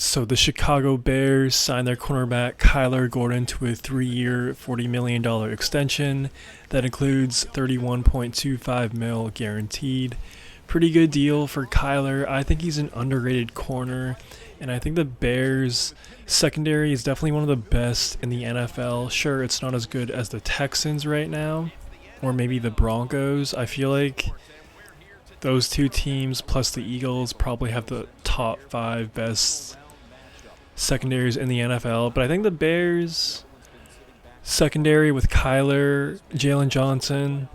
So the Chicago Bears signed their cornerback Kyler Gordon to a 3-year, $40 million extension that includes $31.25 million guaranteed. Pretty good deal for Kyler. I think he's an underrated corner, and I think the Bears secondary is definitely one of the best in the NFL. Sure, it's not as good as the Texans right now, or maybe the Broncos. I feel like those two teams plus the Eagles probably have the top 5 best secondaries in the NFL, but I think the Bears secondary with Kyler, Jalen Johnson,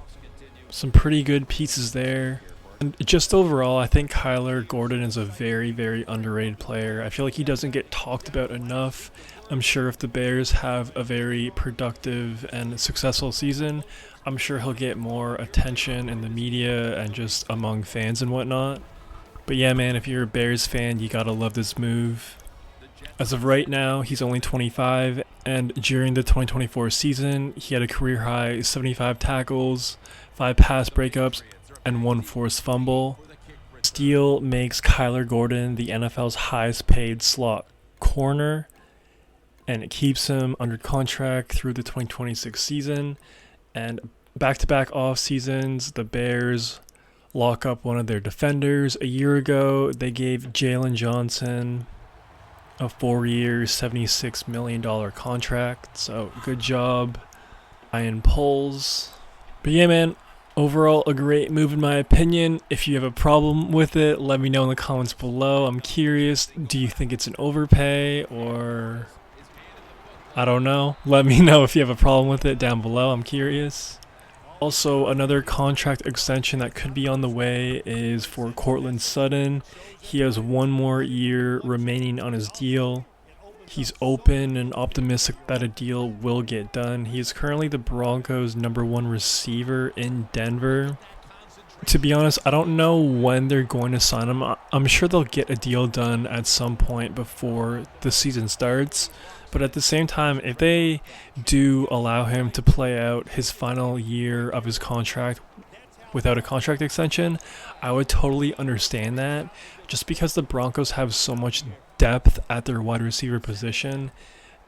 some pretty good pieces there. And just overall, I think Kyler Gordon is a very, very underrated player. I feel like he doesn't get talked about enough. I'm sure if the Bears have a very productive and successful season, I'm sure he'll get more attention in the media and just among fans and whatnot. But yeah, man, if you're a Bears fan, you gotta love this move. As of right now, he's only 25, and during the 2024 season, he had a career-high 75 tackles, 5 pass breakups, and 1 forced fumble. This deal makes Kyler Gordon the NFL's highest-paid slot corner, and it keeps him under contract through the 2026 season. And back-to-back off seasons, the Bears lock up one of their defenders. A year ago, they gave Jalen Johnson a 4-year, $76 million contract. So good job, Ian Poles. But yeah, man, overall a great move in my opinion. If you have a problem with it, let me know in the comments below. I'm curious, do you think it's an overpay or I don't know? Let me know if you have a problem with it down below. I'm curious. Also, another contract extension that could be on the way is for Courtland Sutton. He has 1 more year remaining on his deal. He's open and optimistic that a deal will get done. He is currently the Broncos' #1 receiver in Denver. To be honest, I don't know when they're going to sign him. I'm sure they'll get a deal done at some point before the season starts. But at the same time, if they do allow him to play out his final year of his contract without a contract extension, I would totally understand that, just because the Broncos have so much depth at their wide receiver position.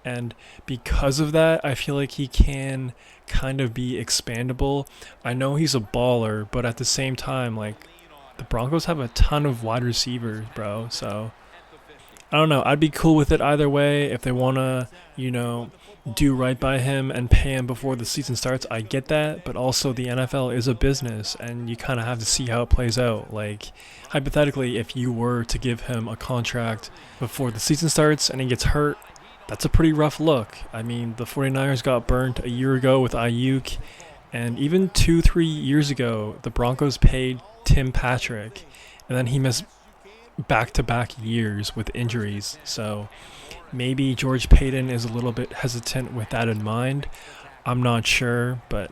And because of that, I feel like he can kind of be expandable. I know he's a baller, but at the same time, like, the Broncos have a ton of wide receivers, bro. So I don't know. I'd be cool with it either way. If they want to, do right by him and pay him before the season starts, I get that. But also the NFL is a business and you kind of have to see how it plays out. Like, hypothetically, if you were to give him a contract before the season starts and he gets hurt, that's a pretty rough look. I mean, the 49ers got burnt a year ago with Ayuk, and even 2-3 years ago, the Broncos paid Tim Patrick, and then he missed back-to-back years with injuries. So maybe George Paton is a little bit hesitant with that in mind. I'm not sure, but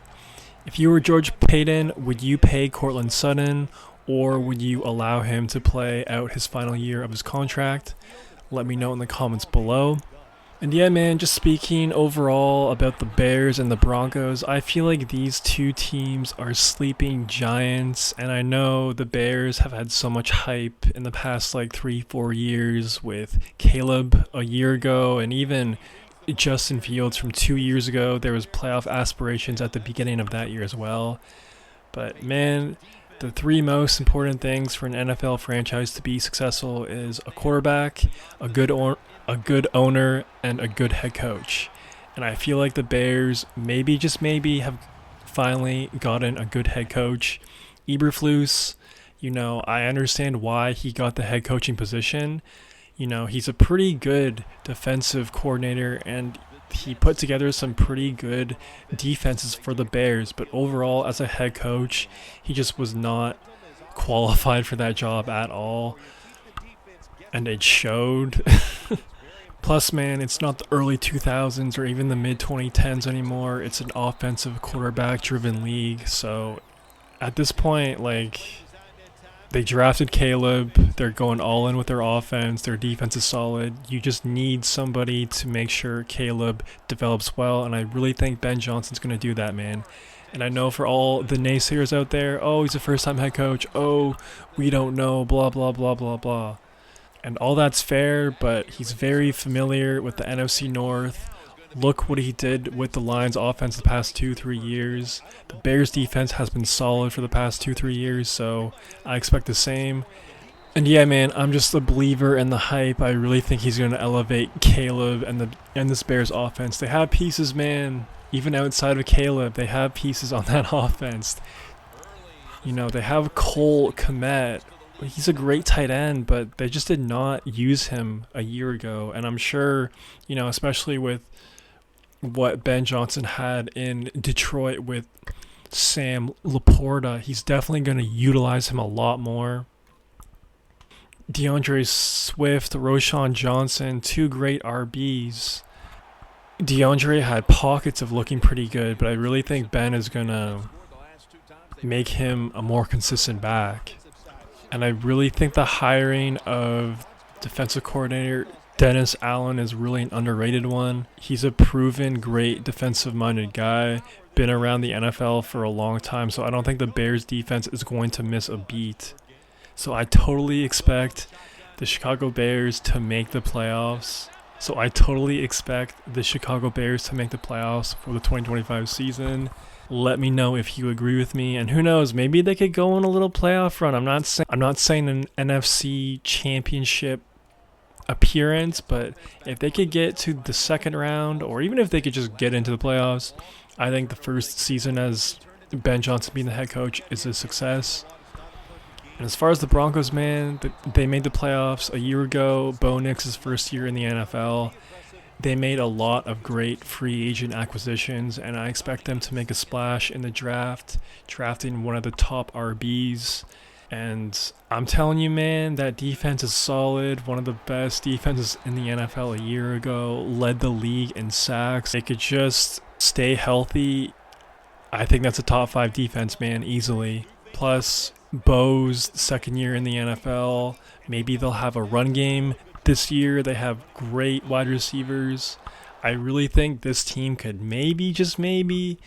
if you were George Paton, would you pay Courtland Sutton, or would you allow him to play out his final year of his contract? Let me know in the comments below. And yeah, man, just speaking overall about the Bears and the Broncos, I feel like these two teams are sleeping giants. And I know the Bears have had so much hype in the past 3-4 years with Caleb a year ago, and even Justin Fields from 2 years ago. There was playoff aspirations at the beginning of that year as well. But man, the 3 most important things for an NFL franchise to be successful is a quarterback, a good owner, and a good head coach. And I feel like the Bears maybe, just maybe, have finally gotten a good head coach. Eberflus, I understand why he got the head coaching position. He's a pretty good defensive coordinator, and he put together some pretty good defenses for the Bears, but overall as a head coach, he just was not qualified for that job at all, and it showed. Plus, man, it's not the early 2000s or even the mid-2010s anymore. It's an offensive quarterback-driven league, so at this point, they drafted Caleb. They're going all in with their offense. Their defense is solid. You just need somebody to make sure Caleb develops well, and I really think Ben Johnson's going to do that, man. And I know for all the naysayers out there, oh, he's a first-time head coach. Oh, we don't know, blah, blah, blah, blah, blah. And all that's fair, but he's very familiar with the NFC North. Look what he did with the Lions offense the past 2-3 years. The Bears defense has been solid for the past 2-3 years, so I expect the same. And yeah, man, I'm just a believer in the hype. I really think he's going to elevate Caleb and this Bears offense. They have pieces, man. Even outside of Caleb, they have pieces on that offense. You know, they have Cole Kmet. He's a great tight end, but they just did not use him a year ago. And I'm sure, you know, especially with what Ben Johnson had in Detroit with Sam Laporta, he's definitely going to utilize him a lot more. DeAndre Swift, Roshan Johnson, two great RBs. DeAndre had pockets of looking pretty good, but I really think Ben is going to make him a more consistent back. And I really think the hiring of defensive coordinator Dennis Allen is really an underrated one. He's a proven great defensive-minded guy, been around the NFL for a long time, so I don't think the Bears defense is going to miss a beat. So I totally expect the Chicago Bears to make the playoffs. For the 2025 season. Let me know if you agree with me, and who knows, maybe they could go on a little playoff run. I'm not saying an NFC championship appearance, but if they could get to the second round, or even if they could just get into the playoffs, I think the first season as Ben Johnson being the head coach is a success. And as far as the Broncos, man, they made the playoffs a year ago. Bo Nix's first year in the NFL. They made a lot of great free agent acquisitions, and I expect them to make a splash in the draft, drafting one of the top RBs. And I'm telling you, man, that defense is solid. One of the best defenses in the NFL a year ago. Led the league in sacks. They could just stay healthy. I think that's a top 5 defense, man, easily. Plus, Bo's second year in the NFL. Maybe they'll have a run game this year. They have great wide receivers. I really think this team could maybe, just maybe,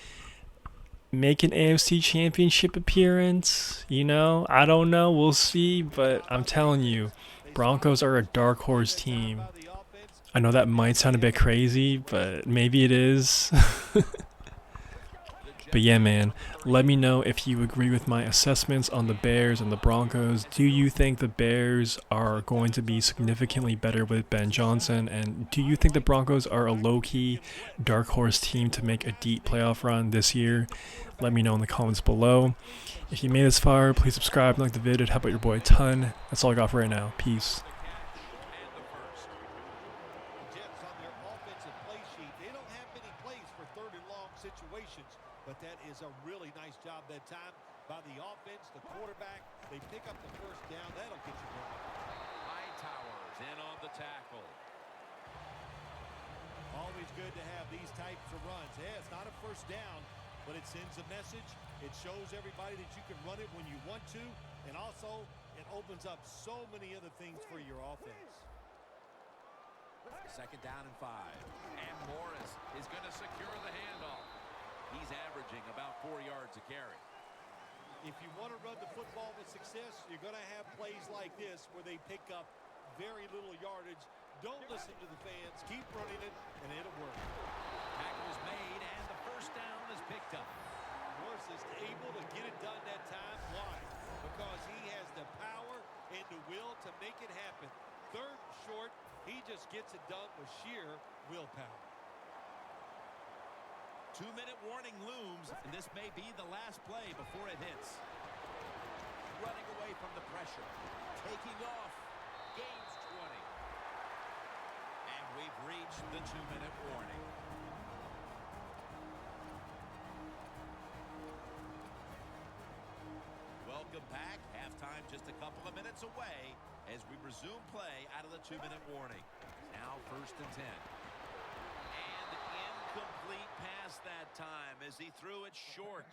make an AFC championship appearance. You know, I don't know. We'll see. But I'm telling you, Broncos are a dark horse team. I know that might sound a bit crazy, but maybe it is. But yeah, man, let me know if you agree with my assessments on the Bears and the Broncos. Do you think the Bears are going to be significantly better with Ben Johnson? And do you think the Broncos are a low-key dark horse team to make a deep playoff run this year? Let me know in the comments below. If you made this far, please subscribe and like the video. It'd help out your boy a ton. That's all I got for right now. Peace. Situations, but that is a really nice job that time by the offense, the quarterback. They pick up the first down. That'll get you going. High towers in on the tackle. Always good to have these types of runs. Yeah, it's not a first down, but it sends a message. It shows everybody that you can run it when you want to, and also it opens up so many other things for your offense. Second down and 5. And Morris is going to secure the handoff. He's averaging about 4 yards a carry. If you want to run the football with success, you're going to have plays like this where they pick up very little yardage. Don't listen to the fans. Keep running it, and it'll work. Tackle's made, and the first down is picked up. Morris is able to get it done that time. Why? Because he has the power and the will to make it happen. Third and short, he just gets it done with sheer willpower. 2-minute warning looms, and this may be the last play before it hits. Running away from the pressure. Taking off. Gains 20. And we've reached the 2-minute warning. Welcome back. Halftime just a couple of minutes away as we resume play out of the 2-minute warning. Now 1st and 10. And incomplete pass that time as he threw it short.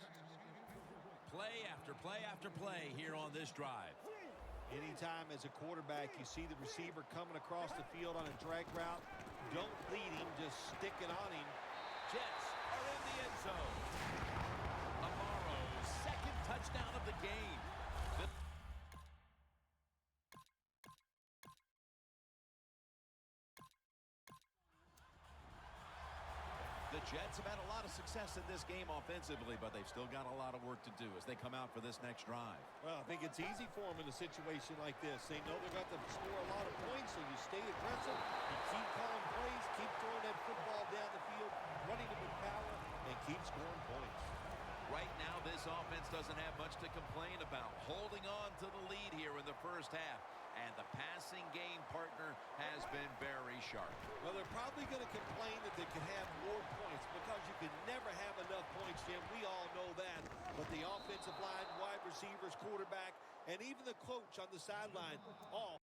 Play after play after play here on this drive. Anytime as a quarterback you see the receiver coming across the field on a drag route, don't lead him, just stick it on him. Jets are in the end zone. Amaro's second touchdown of the game. Jets have had a lot of success in this game offensively, but they've still got a lot of work to do as they come out for this next drive. Well, I think it's easy for them in a situation like this. They know they're going to score a lot of points, so you stay aggressive, you keep calling plays, keep throwing that football down the field, running it with power, and keep scoring points. Right now, this offense doesn't have much to complain about, holding on to the lead here in the first half. And the passing game partner has been very sharp. Well, they're probably going to complain that they could have more points because you can never have enough points, Jim. We all know that. But the offensive line, wide receivers, quarterback, and even the coach on the sideline all